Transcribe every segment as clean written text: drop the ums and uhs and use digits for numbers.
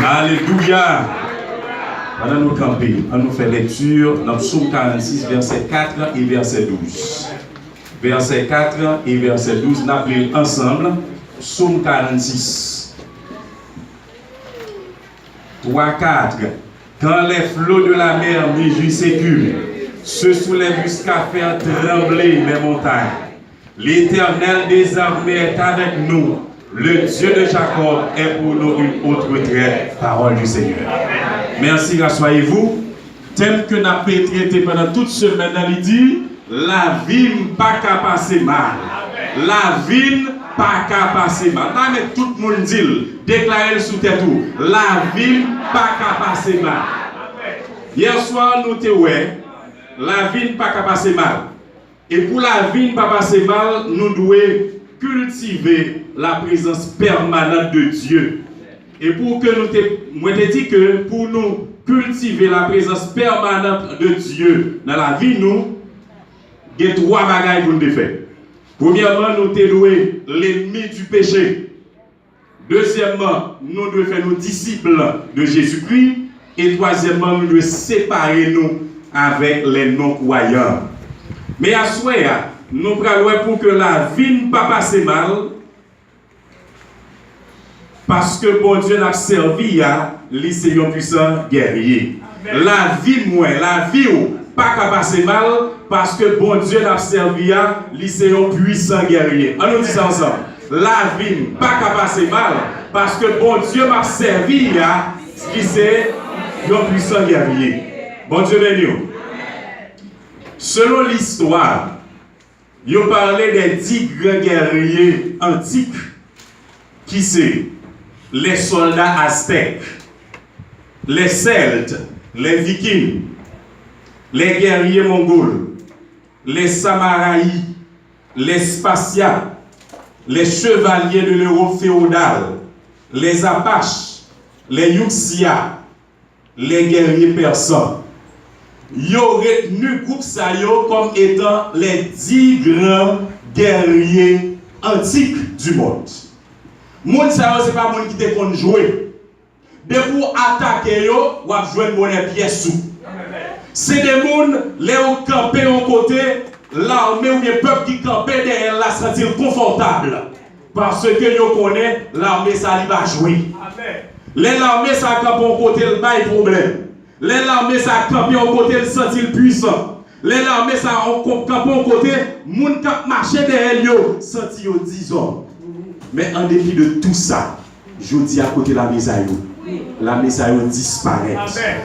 Alléluia. Pendant nous camper, on nous fait lecture dans Psaume 46, verset 4 et verset 12. Verset 4 et verset 12, nous appelons ensemble Psaume 46. 3, 4. Quand les flots de la mer mugissent s'éculent, se soulèvent jusqu'à faire trembler les montagnes. L'Éternel des armées est avec nous. Le Dieu de Jacob est pour nous une haute retraite. Parole du Seigneur. Merci, rassoyez-vous. Thème que nous avons traité pendant toute semaine, il dit la vie n'a pas qu'à passer mal. La vie n'a pas qu'à passer mal. Mais tout le monde dit, déclarez sous tête tout. La vie n'a pas qu'à passer mal. Hier soir, nous te ouais, la vie n'a pas qu'à passer mal. Et pour la vie n'a pas passer mal, nous devons cultiver la présence permanente de Dieu. Et pour que nous moi te dit que pour nous cultiver la présence permanente de Dieu dans la vie, nous, il y a 3 bagages pour nous faire. Premièrement, nous devons louer l'ennemi du péché. Deuxièmement, nous devons faire nos disciples de Jésus-Christ. Et troisièmement, nous devons séparer nous avec les non-croyants. Mais à ce moment, nous prenons pour que la vie ne pas passe mal. Parce que bon Dieu n'a servi à l'Israël puissant guerrier. La vie pas qu'à passer mal parce que bon Dieu n'a servi à l'Israël puissant guerrier. On nous dit ça ensemble. La vie pas qu'à passer mal parce que bon Dieu m'a servi à l'Israël puissant guerrier. Bon Dieu béni. Selon l'histoire, il parlait des 10 grands guerriers antiques qui c'est les soldats aztèques, les Celtes, les Vikings, les guerriers mongols, les Samouraïs, les Spartiates, les chevaliers de l'Europe féodale, les Apaches, les Yuxia, les guerriers persans. Ils ont retenu groupe ça comme étant les 10 grands guerriers antiques du monde. Moun sa yo c'est pas moun qui te kon jouer. De pour attaquer yo, ou ap jouer monnaie pièce sous. C'est des moun les ou camper en côté, l'armée ou les peuple qui camper derrière la sentir confortable. Parce que yo connaît l'armée ça li va jouer. Les l'armée ça camper en côté le bail problème. Les l'armée ça camper en côté le sentir puissant. Les l'armée ça camper en côté moun k'ap marcher derrière yo, sentir yo 10 hommes. Mais en dépit de tout ça, je dis à côté de la Mésaïo, la Mésaïo disparaît.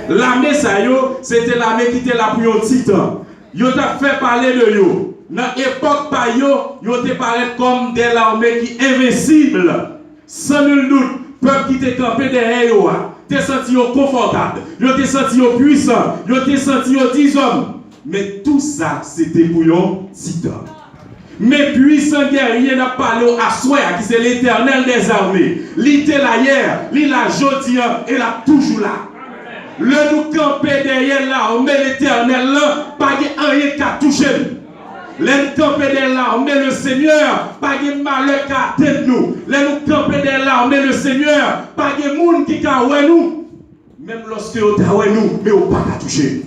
La Mésaïo, c'était l'armée qui était là pour un titan. Yo t'a fait parler de yo. Dans l'époque par yo, yo te paraît comme des armées qui invincibles. Sans nul doute, peuple qui te campé derrière yo, te senti yo confortable, yo te senti yo puissant, yo te senti yo 10 hommes. Mais tout ça, c'était pour un titan. Mais puissant guerrier n'a pas parlé à soi, qui c'est l'Éternel des armées. Il était là hier, il là aujourd'hui et là toujours là. Le nous camper derrière l'armée l'Éternel là, pas rien qu'à toucher. Le nous camper derrière l'armée le Seigneur, pas de malheur qu'à atteindre nous. Le nous camper derrière l'armée le Seigneur, pas de monde qui a nous. Même lorsque vous avez nous, mais vous pas qu'à toucher.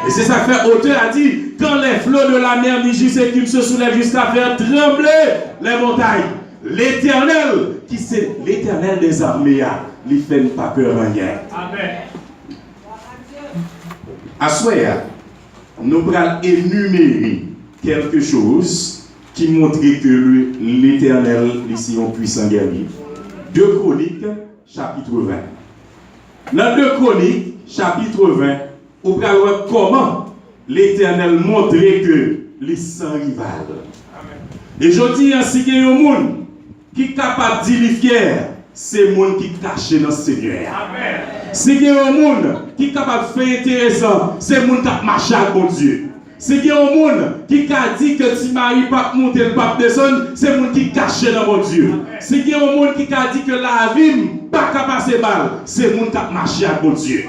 Et c'est ça que fait auteur a dit, quand les flots de la mer mugissent et qu'ils se soulèvent jusqu'à faire trembler les montagnes. L'Éternel, qui c'est l'Éternel des armées, il ne fait pas peur à rien. Amen. À soir, nous allons énumérer quelque chose qui montre que l'Éternel, ici, est puissant guerrier. 2 Chroniques, chapitre 20. Dans 2 Chroniques, chapitre 20, on va voir comment l'Éternel montrait que les sans rival. Et je dis ainsi qu'il y a un monde qui est capable de dire fier, c'est le monde qui est caché dans le Seigneur. Si il y a un monde qui est capable de faire intéressant, c'est le monde qui a marché avec mon Dieu. Si il y a un monde qui a dit que si Marie pas monter, le pape descendre, c'est le monde qui est caché dans mon Dieu. Si il y a un monde qui a dit que la vie n'est pas capable de passer mal, c'est le monde qui a marché avec mon Dieu.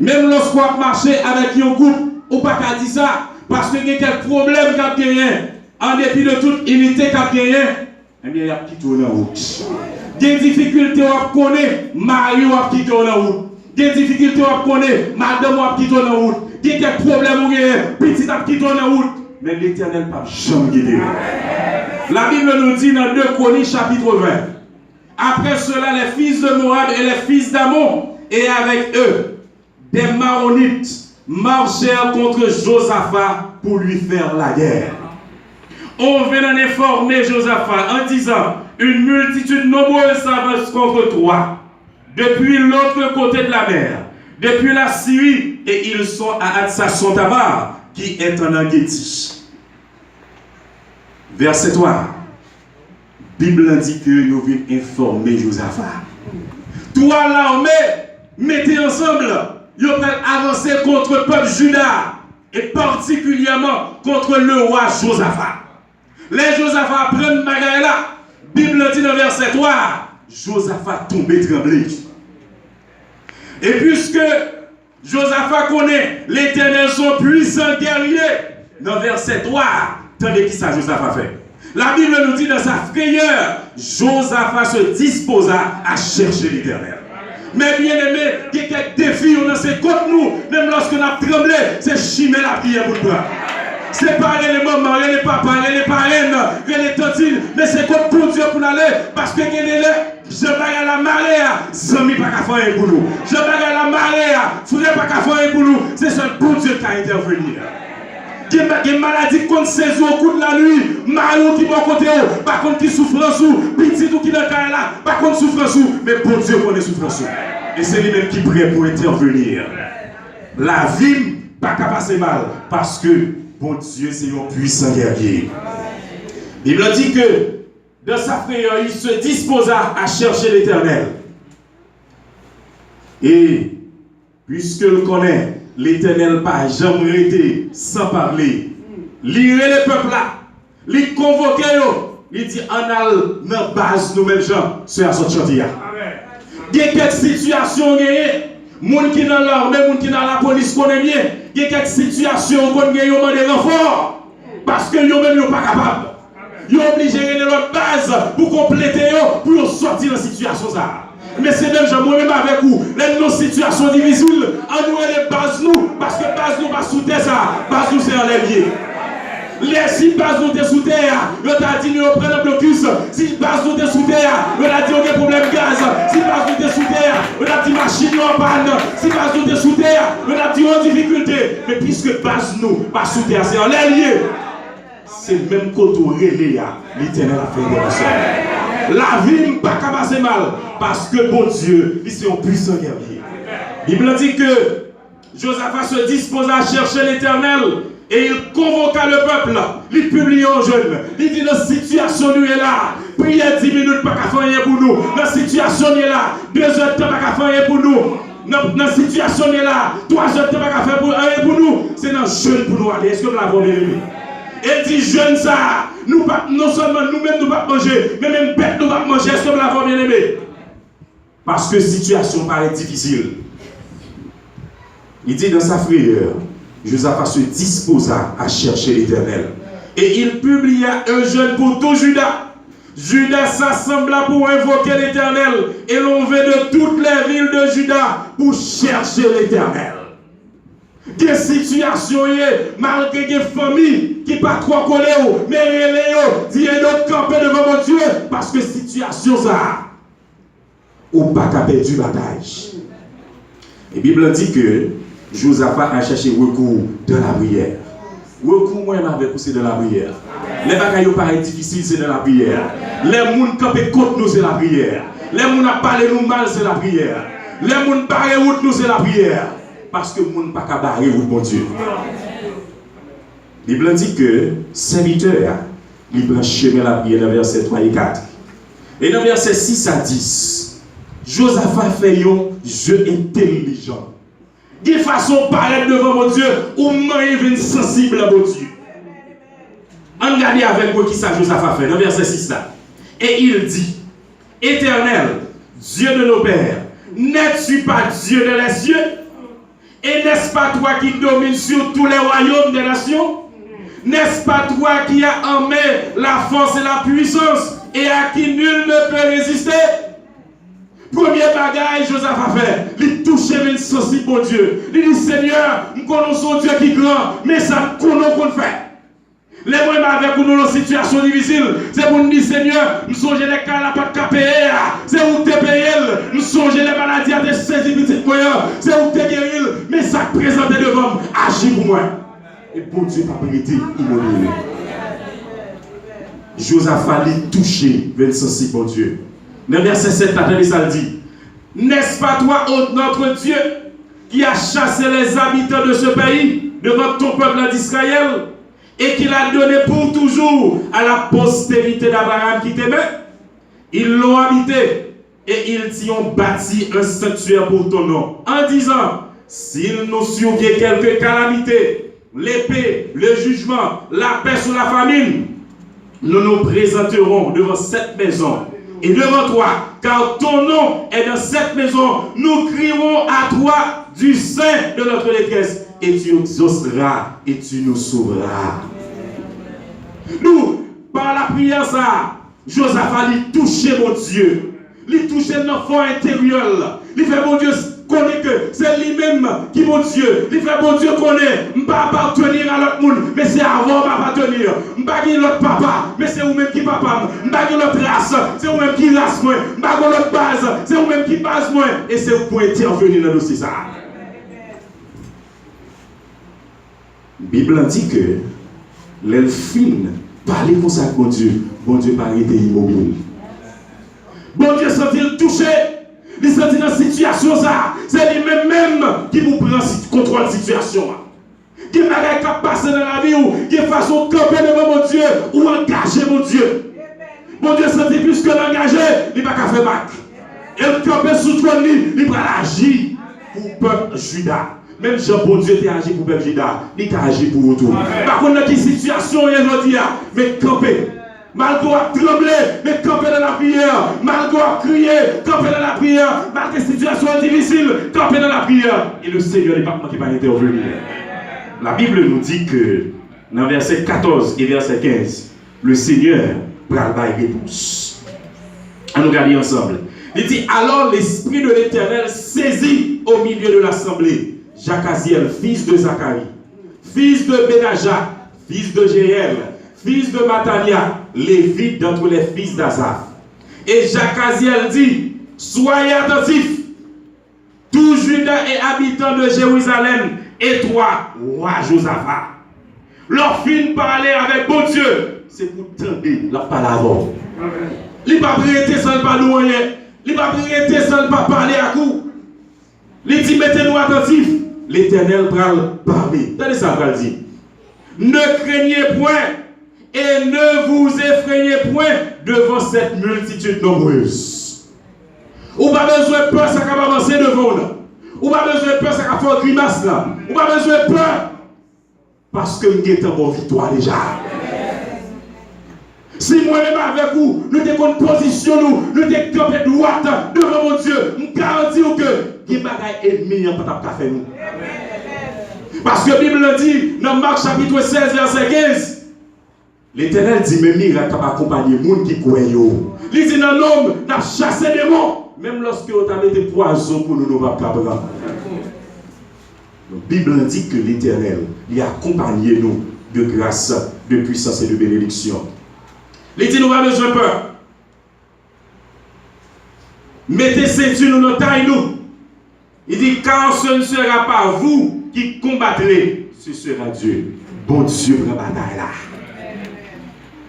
Même lorsqu'on marche avec un groupe, on ne peut pas dire ça. Parce qu'il y a quelques problèmes qui ont gagné. En dépit de toute unité qui a gagné, eh bien, il y a qui tourne en route. Des difficultés, on connaît, Mario qui tourne en route. Des difficultés, on connaît, madame qui tourne en route. Des problèmes, petit qui tourne en route. Mais l'Éternel n'a jamais guidé. La Bible nous dit dans 2 Chroniques chapitre 20. Après cela, les fils de Moab et les fils d'Ammon, et avec eux, des Maronites, marchèrent contre Josaphat pour lui faire la guerre. On vient d'en informer Josaphat en disant, une multitude nombreuse s'avance contre toi, depuis l'autre côté de la mer, depuis la Syrie, et ils sont à Hatsasontamar, qui est en Engedi. Verset 3. Bible dit que nous venons informer Josaphat. Toi, l'armée, mettez ensemble, vous pouvez avancer contre le peuple Juda, et particulièrement contre le roi Josaphat. Les Josaphat prennent bagaille là. Bible dit dans verset 3, Josaphat tombé tremblé. Et puisque Josaphat connaît l'Éternel son puissant guerrier, dans verset 3, attendez qui ça Josaphat fait. La Bible nous dit dans sa frayeur, Josaphat se disposa à chercher l'Éternel. Mais bien aimé, il y a quelques défis, on a ces contre nous, même lorsqu'on a tremblé, c'est chimer la prière pour toi. C'est pas les mamans, les papas, les parrains, les tantes, mais c'est contre pour Dieu pour aller, parce que je bagarre la marée, Zami pas qu'à faire pour nous. Je bagarre la marée, frère pas qu'à faire pour nous. C'est seul pour Dieu qui a intervenu. Il y a des maladies qui saisissent au cours de la nuit, Mario qui va côté, par contre qui souffre en sous, petit tout qui est là, par contre souffre en sous, mais pour Dieu qu'on est souffre en sous. Et c'est lui-même qui prêt pour intervenir. La vie pas qu'à passer mal, parce que bon Dieu c'est un puissant guerrier. Il Bible dit que dans sa prière, il se disposa à chercher l'Éternel. Et puisqu'il connaît, l'Éternel pas jamais été sans parler. Lire les peuples là, les convoquer, il dit en al dans base nous mêmes gens, c'est à ce chantier. Il y a quelques situations, moun qui dans l'armée, moun qui dans la police connaît bien, il y a quelques situations qu'on gagne des renforts parce que yo même pas capable. Ils sont obligés de l'autre base pour compléter, pour sortir de la situation. Mais c'est même moi-même avec vous. Nos situations difficiles, à nous les bases nous, parce que base nous pas sous terre ça, base nous c'est en l'ailier. Si base nous est sous terre, on t'a dit nous prenons un blocus. Si base nous est sous terre, on a dit aucun problème gaz. Si base nous est sous terre, on a dit machine en panne. Si base nous est sous terre, on a dit en difficulté. Mais puisque base nous pas sous terre, c'est en l'ailier. C'est le même côté relais, l'Éternel a fait de ça. La vie n'est pas passer mal, parce que bon Dieu, il est un puissant guerrier. La Bible dit que Josaphat se disposa à chercher l'Éternel et il convoqua le peuple. Il publia aux jeunes. Il dit, la situation nous est là. Priez 10 minutes, pas qu'à faire pour nous. La situation est là. 2 heures de temps, pas qu'à faire pour nous. La situation est là. 3 heures de temps, pas qu'à faire pour nous. C'est dans le jeûne pour nous aller. Est-ce que vous l'avez bien aimé? Et dit jeune ça, nous pas, non seulement nous-mêmes nous pas manger, mais même bête nous pas manger, est-ce que nous l'avons bien aimé? Parce que la situation paraît difficile. Il dit dans sa frayeur, Josaphat se disposa à chercher l'Éternel. Et il publia un jeûne pour tout Juda. Juda s'assembla pour invoquer l'Éternel et l'on vint de toutes les villes de Juda pour chercher l'Éternel. Des situations, malgré des familles qui ne sont pas trop collées, mais ils sont campés devant mon Dieu parce que la situation, ça, ou pas qu'à perdre la bataille. Et la Bible dit que Josaphat a cherché recours dans la prière. Recours, moi, avec vous, c'est de la prière. Les bagailles paraissent difficiles, c'est de la prière. Les gens campés contre nous, c'est la prière. Les gens qui parlent nous mal, c'est la prière. Les gens qui parlent route nous, c'est la prière. Parce que les gens ne peuvent pas barrer route, mon Dieu. La Bible dit que serviteur, il prend chemin la prière dans verset 3 et 4. Et dans verset 6 à 10, Josaphat fait un jeu intelligent. De façon paraître devant mon Dieu, ou même sensible à mon Dieu. Regardez avec moi qui ça Josaphat fait dans verset 6 là. Et il dit, Éternel, Dieu de nos pères, n'es-tu pas Dieu de les cieux? Et n'est-ce pas toi qui domines sur tous les royaumes des nations? N'est-ce pas toi qui as en main la force et la puissance? et à qui nul ne peut résister. Premier bagage, Joseph a fait, il touche une sensible pour Dieu. Il dit, Seigneur, nous connaissons Dieu qui est grand, mais ça nous qu'on fait. Les moyens avec nous dans une situation difficile, c'est pour nous dire, Seigneur, nous songeons les cas là, pas de payer, c'est où tu payé, nous songeons les maladies à des saisies petites moyens, c'est où tu guéri, mais ça présente devant, agis pour moi. Et pour Dieu, pas prêté, immobile. Joseph a touché vers le sensible pour Dieu. Dans le verset 7, attendez ça le dit. N'est-ce pas toi, ô notre Dieu, qui a chassé les habitants de ce pays devant ton peuple d'Israël et qui l'a donné pour toujours à la postérité d'Abraham qui t'aimait? Ils l'ont habité et ils y ont bâti un sanctuaire pour ton nom en disant, s'il nous survient quelque calamité, l'épée, le jugement, la peste ou la famine, nous nous présenterons devant cette maison et devant toi, car ton nom est dans cette maison. Nous crierons à toi du sein de notre détresse, et tu exauceras et tu nous sauveras. Nous, par la prière, ça, Joseph a touché mon Dieu. Il touché notre foi intérieure. Il fait mon Dieu connaît que c'est lui-même qui mon Dieu. Il fait mon Dieu connaît. Je ne peux pas appartenir à l'autre monde, mais c'est avant de appartenir. Je ne peux pas l'autre papa, mais c'est vous-même qui papa. Je ne peux pas l'autre race, c'est vous-même qui race moi. Je ne peux pas l'autre base, c'est vous-même qui base moi. Et c'est vous pour intervenir dans le dossier ça. La Bible dit que l'elfine parlait comme ça avec mon Dieu paraît immobile. Bon Dieu sent-il touché, il sent dans la situation ça, c'est lui-même qui vous prend contrôle de la situation. Qui n'a pas passé dans la vie ou qui façon de camper devant mon Dieu ou engager mon Dieu. Mon Dieu sent plus que l'engager, il n'a pas qu'à faire bac. Et le camper sous toi, il va agir pour le peuple Juda. Même Jean, bon Dieu, t'a agi pour le peuple Juda, il t'a agi pour vous tout. Par contre, dans quelle situation aujourd'hui, mais camper. Malgré trembler, mais camper dans la prière. Malgré crier, camper dans la prière. Malgré situation difficile, camper dans la prière. Et le Seigneur n'est pas qui va intervenir. La Bible nous dit que dans verset 14 et verset 15, le Seigneur prend la réponse. À nous regarder ensemble. Il dit, alors l'Esprit de l'Éternel saisit au milieu de l'assemblée Jacaziel, fils de Zacharie, fils de Benaja, fils de Jéel, fils de Matania, lévite d'entre les fils d'Asaph. Et Jacaziel dit, soyez attentifs, tous Judas et habitants de Jérusalem, et toi, roi Josaphat. Leur fin parler avec bon Dieu, c'est pour tendre la parole. Il ne va pas prêter sans ne pas nous rien. Il ne va pas prêter sans ne pas parler à coup. Il dit, mettez-nous attentifs. L'Éternel va parler. Tenez ça, va dire. Ne craignez point et ne vous effrayez point devant cette multitude nombreuse. Ou pas besoin de peur, ça va avancer devant nous. Ou pas besoin de peur, ça va faire grimace là. Ou pas besoin de peur. Parce que nous avons une victoire déjà. Si moi-même avec vous, nous avons une position, nous avons campé droite devant mon Dieu, nous garantissons que les bagailles ennemis n'ont pas faire nous. Parce que la Bible dit, dans Marc chapitre 16, verset 15, l'Éternel dit, mais miracle va accompagner les gens qui croient. Il dit, dans l'homme, nous avons chassé des démons, même lorsque nous avons mis des poisons pour nous, nous ne pouvons pas prendre. La Bible dit que l'Éternel, il a accompagné nous de grâce, de puissance et de bénédiction. Il dit, nous n'avons pas besoin de peur. Mettez ceinture dans taille nous. Il dit, car ce ne sera pas vous qui combattrez, ce sera Dieu. Bon Dieu prend bataille là.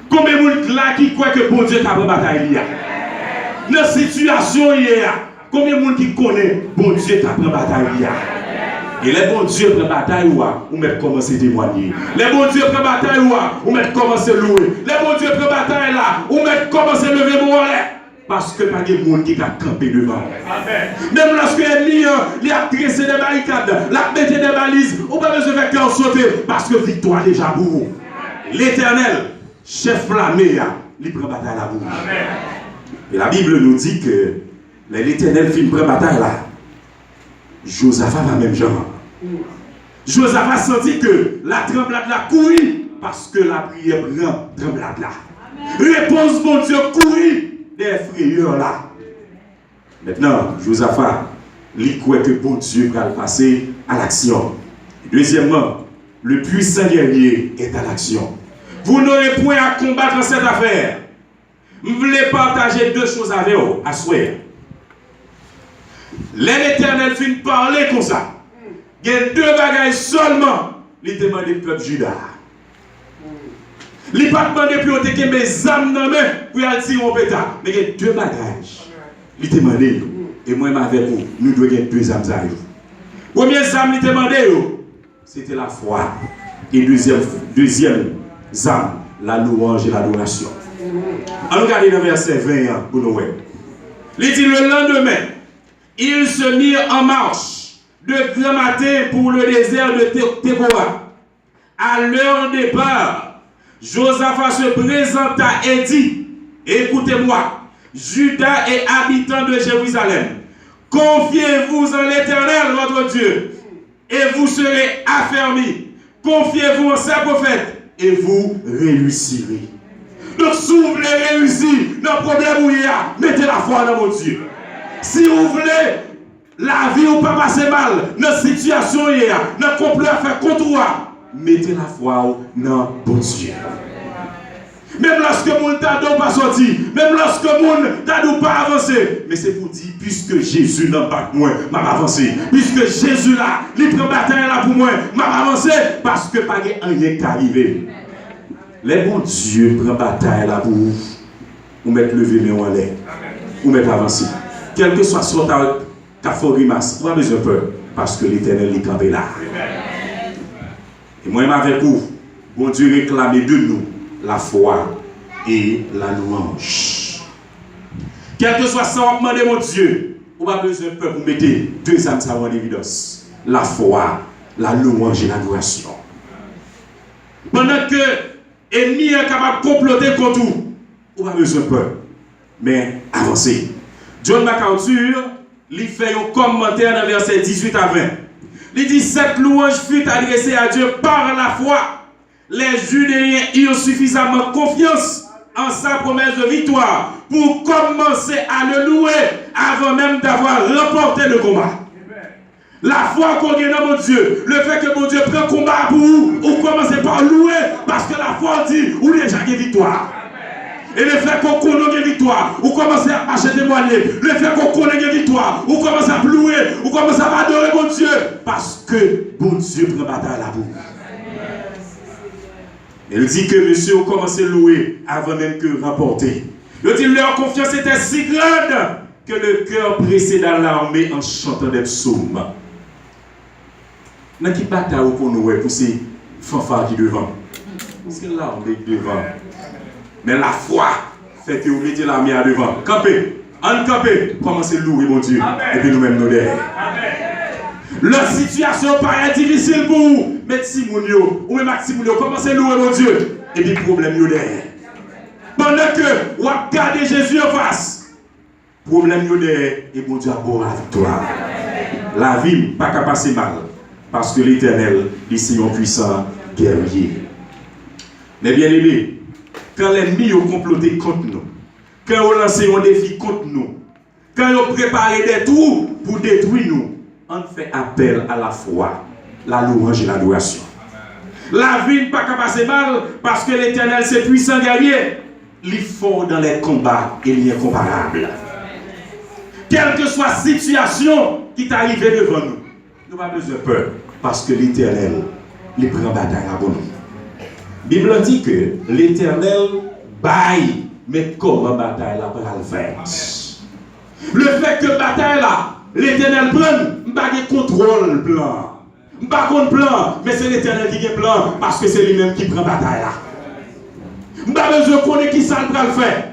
Combien de monde là qui croit que bon Dieu t'a pris bataille là? Dans la situation hier, combien de monde qui connaît bon Dieu t'a pris bataille là? Et les bons dieux prennent bataille ou mettent commencer à témoigner. Les bons dieux prennent bataille ou mettent commencer à louer. Les bons dieux prennent bataille là ou mettent commencer à lever mon oreille. Parce que pas de monde qui a campé devant. Même lorsque l'ennemi a dressé des barricades, l'a mis des balises, on n'a pas besoin de faire sauter parce que victoire déjà pour vous. L'Éternel, chef flammé, il prend bataille là pour vous. Et la Bible nous dit que l'Éternel fait une bataille là. Josaphat va même genre. Josaphat sentit que la tremblade la courit parce que la prière prend tremblade là. Réponse, mon Dieu, courir des frayeurs là. Maintenant, Josaphat, il croit que bon Dieu va passer à l'action. Deuxièmement, le puissant guerrier est à l'action. Vous n'aurez point à combattre cette affaire. Je voulais partager deux choses avec vous, à souhait. L'Éternel finit de parler comme ça. Il y a deux bagages seulement. Il demande le peuple Juda. Il n'a pas demandé pour que mes âmes dans main pour aller tirer au pétard. Mais il y a deux bagages. Il demande, et moi avec vous, nous devons avoir deux âmes à vous. Première âme, il demande, c'était la foi. Et deuxième âme, la louange et l'adoration. On regarde le verset 20 pour nous voir. Il dit le lendemain, ils se mirent en marche de grand matin pour le désert de Tékoa. À leur départ, Josaphat se présenta et dit, écoutez-moi, Judas et habitants de Jérusalem, confiez-vous en l'Éternel, votre Dieu, et vous serez affermis. Confiez-vous en ses prophètes, et vous réussirez. Donc, si vous voulez réussir dans le problème où il y a, mettez la foi dans mon Dieu. Si vous voulez la vie ou pas passer mal, dans la situation où il y a, dans le complot à faire contre toi, mettez la foi dans mon Dieu. Même lorsque mon tado pas sorti, même lorsque mon tado pas avancé, mais c'est pour dire, puisque Jésus n'a pas de moi, m'a avancé. Puisque Jésus là, il prend bataille là pour moi, m'a avancé, parce que pas rien qui arrivé. Les bons Dieu prend bataille là pour vous mettre lever mais en l'air, vous mettre avancer. Quel que soit son ta forimas, vous avez besoin de peur, parce que l'Éternel est campé là. Et moi-même avec vous, bon Dieu réclame de nous la foi et la louange. Quel que soit ça, on demande mon Dieu, on va besoin de peur pour mettre deux âmes en évidence. La foi, la louange et l'adoration. Pendant que l'ennemi est capable de comploter contre vous, on va besoin de peur. Mais avancez. John MacArthur, il fait un commentaire dans verset 18 à 20. Il dit, cette louange fut adressée à Dieu par la foi. Les Judéens eurent suffisamment confiance en sa promesse de victoire pour commencer à le louer avant même d'avoir remporté le combat. La foi qu'on a dans mon Dieu, le fait que mon Dieu prend combat pour vous, vous commencez par louer parce que la foi dit, vous déjà une victoire. Et le fait qu'on connaît une victoire, vous commencez à marcher témoigner. Le fait qu'on connaît une victoire, vous commencez à louer, vous commencez à adorer mon Dieu parce que mon Dieu prend bataille là pour vous. Il dit que monsieur a commencé à louer avant même que remporter. Il dit leur confiance était si grande que le cœur pressé dans l'armée en chantant des psaumes. Dans qui bataille pour nous pour ces fanfares qui devant. Parce que l'armée devant. Mais la foi fait que vous mettez l'armée à devant. Campez, en campez, commencez à louer mon Dieu. Amen. Et puis nous-mêmes nous derrière. La situation paraît difficile pour vous. Mais si vous ou même si vous commencez à louer mon Dieu. Et puis problème est derrière. Pendant que vous regardez Jésus en face. Problème est derrière. Et mon Dieu a beau la victoire. La vie n'est pas qu'à passer mal. Parce que l'Éternel, ici, est un puissant guerrier. Mais bien aimé, quand l'ennemi a comploté contre nous, quand on lance un défi contre nous, quand on prépare des trous pour détruire nous, on fait appel à la foi, la louange et l'adoration. La vie n'est pas qu'à passer mal parce que l'Éternel, c'est puissant guerrier. Il est fort dans les combats et il est incomparable. Quelle que soit la situation qui est arrivée devant nous, nous n'avons pas besoin de peur parce que l'Éternel, il prend bataille à nous. La Bible dit que l'Éternel baille, mais comment bataille là pour le faire? Le fait que bataille là, l'Éternel prend, pas de contrôle plan. Pas de plan, mais c'est l'Éternel qui a plan parce que c'est lui-même qui prend bataille là. Pas besoin de connaître qui ça va le faire.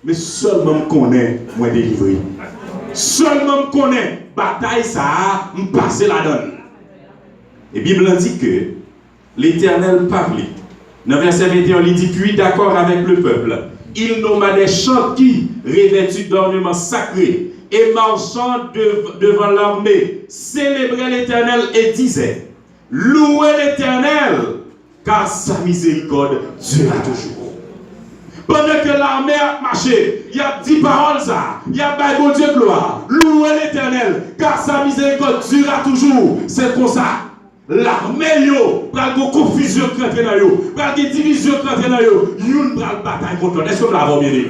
Mais seulement connaît moi délivré. Seulement connaît bataille ça, me passer la donne. Et la Bible dit que l'Éternel parlait. Dans le verset 21, il dit, puis d'accord avec le peuple, il nomma des chants qui, revêtus d'ornements sacrés et marchant devant l'armée, célébraient l'Éternel et disaient, louez l'Éternel, car sa miséricorde durera toujours. Pendant que l'armée a marché, il y a 10 paroles ça. Il y a bah bon Dieu gloire. Louez l'Éternel, car sa miséricorde durera toujours. C'est comme ça. L'armée yo, pral go confusion rentre dans yo, pral ge division rentre dans yo. Youn pral bataille contre l'autre. Est-ce que vous l'avez bien dit?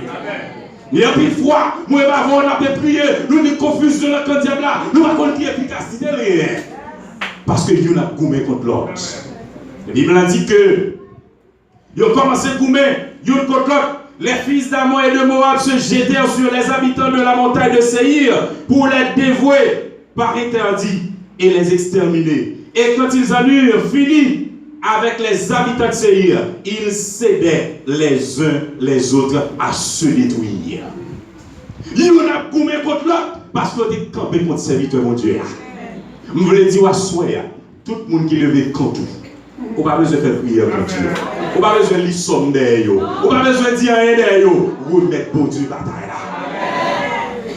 Et puis fois, moi et on a prié, nous avons confusion dans le diable là, nous avons une efficacité réelle. Parce que nous avons goumé contre l'autre. La Bible dit que ils ont commencé à goumer, l'un contre l'autre. Les fils d'Ammon et de Moab se jetèrent sur les habitants de la montagne de Séhir pour les dévouer par interdit et les exterminer. Et quand ils en eurent fini avec les habitants de Séhir, ils cédaient les uns les autres à se détruire. Ils ont goumé contre l'autre parce qu'ils ont campé contre le serviteur mon Dieu. Je voulais dire à soi, tout le monde qui levait contre vous, pas besoin de faire prière pour Dieu. Vous n'avez pas besoin de lire somme derrière. Vous n'avez pas besoin de dire rien derrière. Remettre pour Dieu bataille là.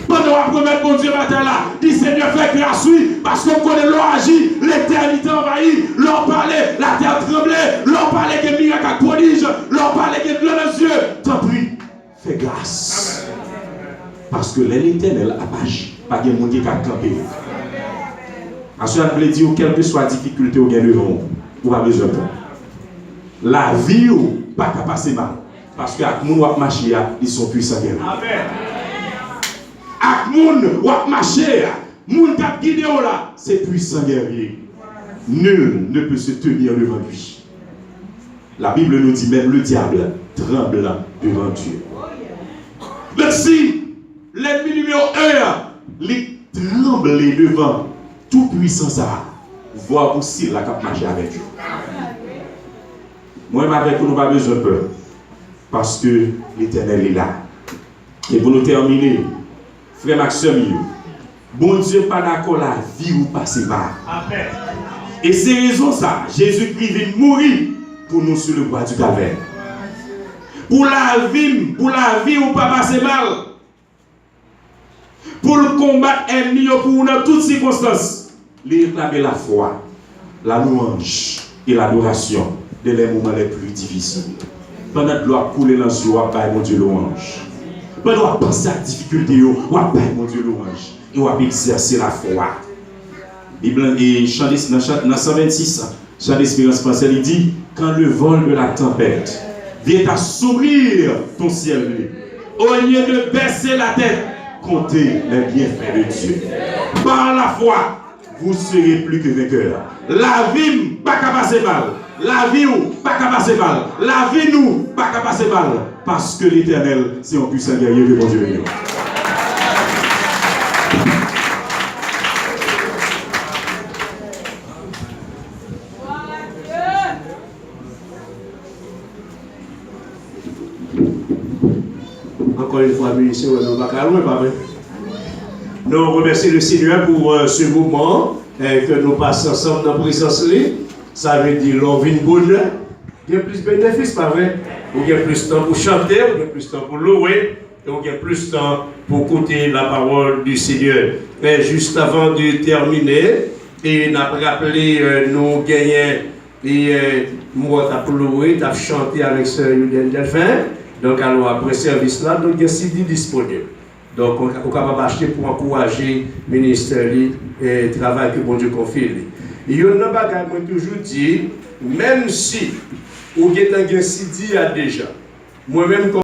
Pendant qu'on remettre pour Dieu bataille là, dit Seigneur fait grâce parce qu'on connaît l'eau agit, l'éternité envahit, l'on parlait, la terre tremblait, l'on parlait que miracle à prodige, l'on parlait que de l'eau Dieu. Tant pis, fais grâce. Parce que l'éternel a agi, pas de monde qui a campé. Ensuite, je voulais dire, quelle que soit la difficulté au gain devant vous, vous n'avez pas besoin de la vie ou pas qu'à passer mal. Parce que les gens qui marchent, ils sont puissants. Les gens qui marchent, les gens qui guident, c'est puissant guerrier. Nul ne peut se tenir devant lui. La Bible nous dit même le diable tremble devant Dieu. Donc si l'ennemi numéro 1, il tremble devant tout puissant ça, voir aussi la cap marcher avec Dieu. Moi, avec vous, nous n'avons pas besoin de peur. Parce que l'Éternel est là. Et pour nous terminer, frère Maxime, bon Dieu, pas d'accord la vie ou passer mal. Et c'est raison ça, Jésus-Christ vient mourir pour nous sur le bois du calvaire. Pour la vie ou pas passer mal. Pour le combattre ennemi pour nous dans toutes circonstances. Il réclamer la foi, la louange et l'adoration de les moments les plus difficiles. Pendant que l'on couler dans ce jour, mon Dieu louange. Pendant que penser à la difficulté, mon Dieu louange. Et on va exercer la foi. Bible et dans 126, chant d'espérance français, il dit quand le vol de la tempête vient à s'ouvrir ton ciel bleu, au lieu de baisser la tête, comptez les bienfaits de Dieu. Par la foi, vous serez plus que vainqueurs. La vie, pas qu'à passer mal. La vie, pas qu'à passer mal. La vie, nous, pas qu'à passer mal. Parce que l'Éternel, c'est un puissant guerrier de mon Dieu. Encore une fois, bénissez nous ne pas loin, pas vrai. Nous remercions le Seigneur pour ce moment que nous passons ensemble dans la présence. Ça veut dire l'on vit bonheur. Il y a plus de bénéfices, pas vrai? Il y a plus de temps pour chanter, il y a plus de temps pour louer, il y a plus de temps pour écouter la parole du Seigneur. Et juste avant de terminer, et nous avons rappelé, nous gagnons, et moi, tu as loué, tu as chanté avec Sœur Yulienne Delphin. Donc, alors, après ce service-là, donc, il y a CD disponible. Donc, on est capable d'acheter pour encourager le ministère et le travail que bon Dieu confie. Et il y a un bagage, moi, toujours dit, même si, vous avez un CD déjà, moi-même,